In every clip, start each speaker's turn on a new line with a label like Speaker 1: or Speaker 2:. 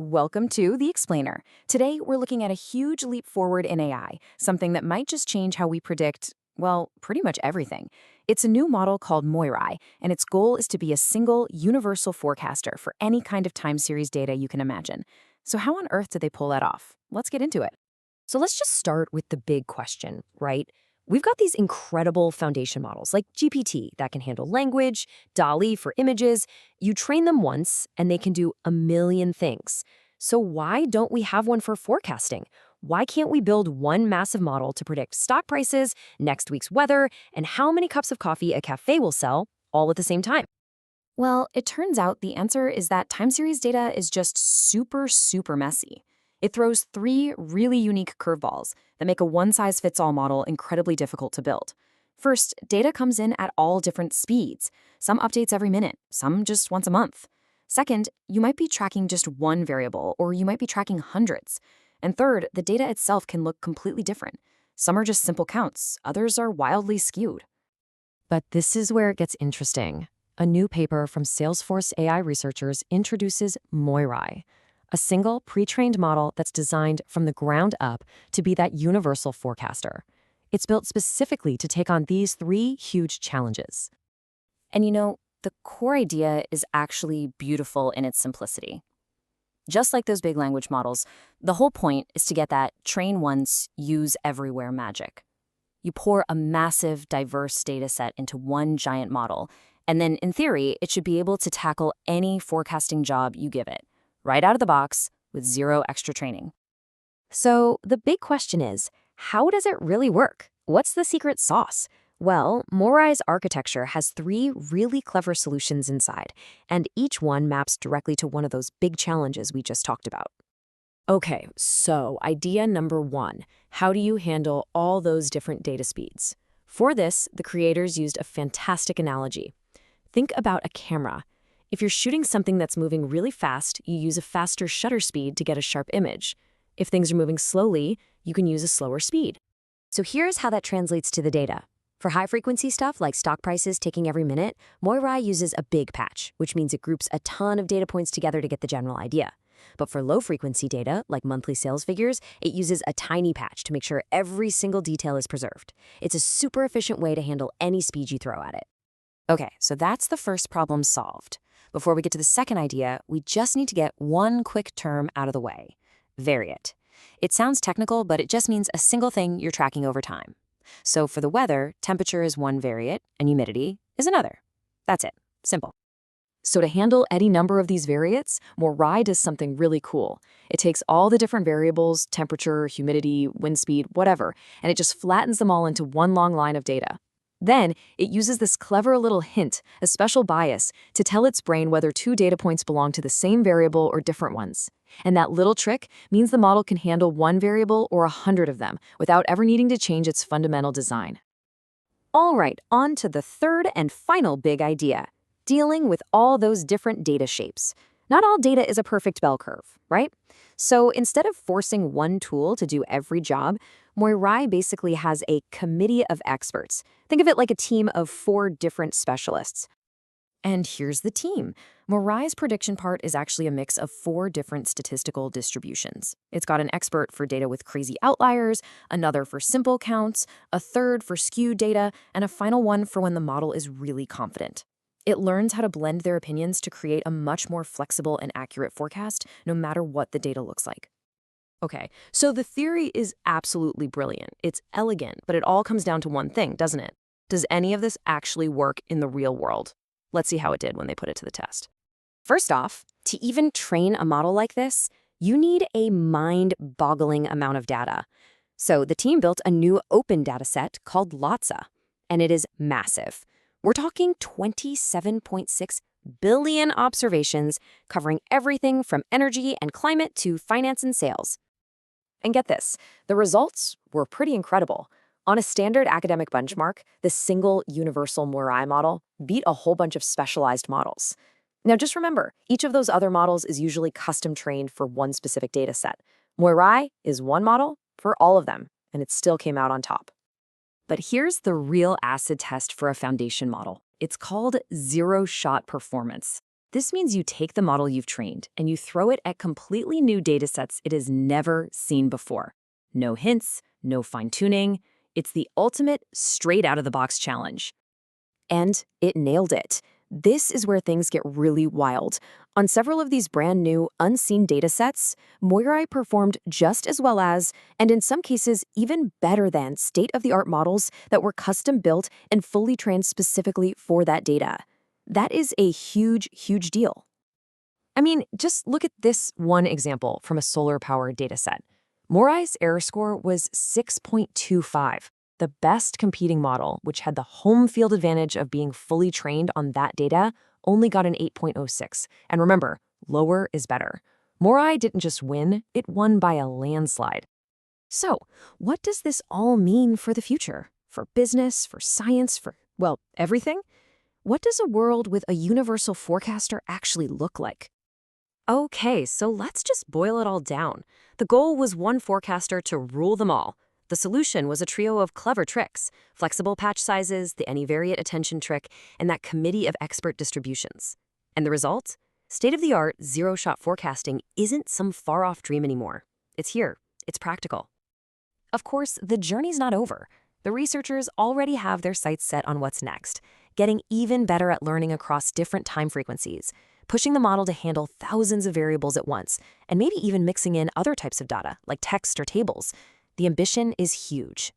Speaker 1: Welcome to The Explainer. Today, we're looking at a huge leap forward in AI, something that might just change how we predict, well, pretty much everything. It's a new model called MOIRAI, and its goal is to be a single, universal forecaster for any kind of time series data you can imagine. So how on earth did they pull that off? Let's get into it.
Speaker 2: So let's just start with the big question, right? We've got these incredible foundation models like GPT that can handle language, DALL-E for images. You train them once and they can do a million things. So why don't we have one for forecasting? Why can't we build one massive model to predict stock prices, next week's weather, and how many cups of coffee a cafe will sell all at the same time?
Speaker 1: Well, it turns out the answer is that time series data is just super messy. It throws three really unique curveballs that make a one-size-fits-all model incredibly difficult to build. First, data comes in at all different speeds. Some updates every minute, some just once a month. Second, you might be tracking just one variable, or you might be tracking hundreds. And third, the data itself can look completely different. Some are just simple counts, others are wildly skewed.
Speaker 2: But this is where it gets interesting. A new paper from Salesforce AI researchers introduces MOIRAI, a single pre-trained model that's designed from the ground up to be that universal forecaster. It's built specifically to take on these three huge challenges.
Speaker 1: And the core idea is actually beautiful in its simplicity. Just like those big language models, the whole point is to get that train once, use everywhere magic. You pour a massive, diverse data set into one giant model, and then, in theory, it should be able to tackle any forecasting job you give it, right out of the box with zero extra training.
Speaker 2: So the big question is, how does it really work? What's the secret sauce? Well, MOIRAI's architecture has three really clever solutions inside, and each one maps directly to one of those big challenges we just talked about. Okay, so idea number one, how do you handle all those different data speeds? For this, the creators used a fantastic analogy. Think about a camera. If you're shooting something that's moving really fast, you use a faster shutter speed to get a sharp image. If things are moving slowly, you can use a slower speed. So here's how that translates to the data. For high-frequency stuff like stock prices ticking every minute, MOIRAI uses a big patch, which means it groups a ton of data points together to get the general idea. But for low-frequency data, like monthly sales figures, it uses a tiny patch to make sure every single detail is preserved. It's a super efficient way to handle any speed you throw at it.
Speaker 1: Okay, so that's the first problem solved. Before we get to the second idea, we just need to get one quick term out of the way: variate. It sounds technical, but it just means a single thing you're tracking over time. So for the weather, temperature is one variate, and humidity is another. That's it. Simple.
Speaker 2: So to handle any number of these variates, MOIRAI does something really cool. It takes all the different variables, temperature, humidity, wind speed, whatever, and it just flattens them all into one long line of data. Then, it uses this clever little hint, a special bias, to tell its brain whether two data points belong to the same variable or different ones. And that little trick means the model can handle one variable or 100 of them without ever needing to change its fundamental design. All right, on to the third and final big idea: dealing with all those different data shapes. Not all data is a perfect bell curve, right? So instead of forcing one tool to do every job, MOIRAI basically has a committee of experts. Think of it like a team of 4 different specialists. And here's the team. MOIRAI's prediction part is actually a mix of 4 different statistical distributions. It's got an expert for data with crazy outliers, another for simple counts, a third for skewed data, and a final one for when the model is really confident. It learns how to blend their opinions to create a much more flexible and accurate forecast, no matter what the data looks like. Okay, so the theory is absolutely brilliant. It's elegant, but it all comes down to one thing, doesn't it? Does any of this actually work in the real world? Let's see how it did when they put it to the test. First off, to even train a model like this, you need a mind-boggling amount of data. So the team built a new open dataset called LOTSA, and it is massive. We're talking 27.6 billion observations covering everything from energy and climate to finance and sales. And get this, the results were pretty incredible. On a standard academic benchmark, the single universal MOIRAI model beat a whole bunch of specialized models. Now just remember, each of those other models is usually custom trained for one specific data set. MOIRAI is one model for all of them, and it still came out on top. But here's the real acid test for a foundation model. It's called zero-shot performance. This means you take the model you've trained and you throw it at completely new datasets it has never seen before. No hints, no fine-tuning. It's the ultimate straight-out-of-the-box challenge. And it nailed it. This is where things get really wild. On several of these brand new, unseen datasets, MOIRAI performed just as well as, and in some cases even better than, state-of-the-art models that were custom-built and fully trained specifically for that data. That is a huge, huge deal. I mean, just look at this one example from a solar-powered dataset. MOIRAI's error score was 6.25. The best competing model, which had the home field advantage of being fully trained on that data, only got an 8.06. And remember, lower is better. MOIRAI didn't just win, it won by a landslide. So, what does this all mean for the future? For business, for science, for, well, everything? What does a world with a universal forecaster actually look like? Okay, so let's just boil it all down. The goal was one forecaster to rule them all. The solution was a trio of clever tricks: flexible patch sizes, the any-variate attention trick, and that committee of expert distributions. And the result? State-of-the-art, zero-shot forecasting isn't some far-off dream anymore. It's here. It's practical. Of course, the journey's not over. The researchers already have their sights set on what's next, getting even better at learning across different time frequencies, pushing the model to handle thousands of variables at once, and maybe even mixing in other types of data, like text or tables. The ambition is huge.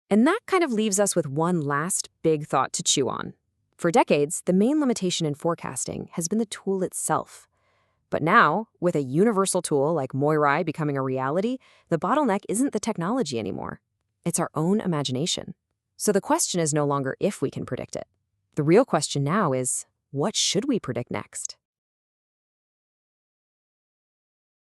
Speaker 2: And that kind of leaves us with one last big thought to chew on. For decades, the main limitation in forecasting has been the tool itself. But now, with a universal tool like MOIRAI becoming a reality, the bottleneck isn't the technology anymore. It's our own imagination. So the question is no longer if we can predict it. The real question now is, what should we predict next?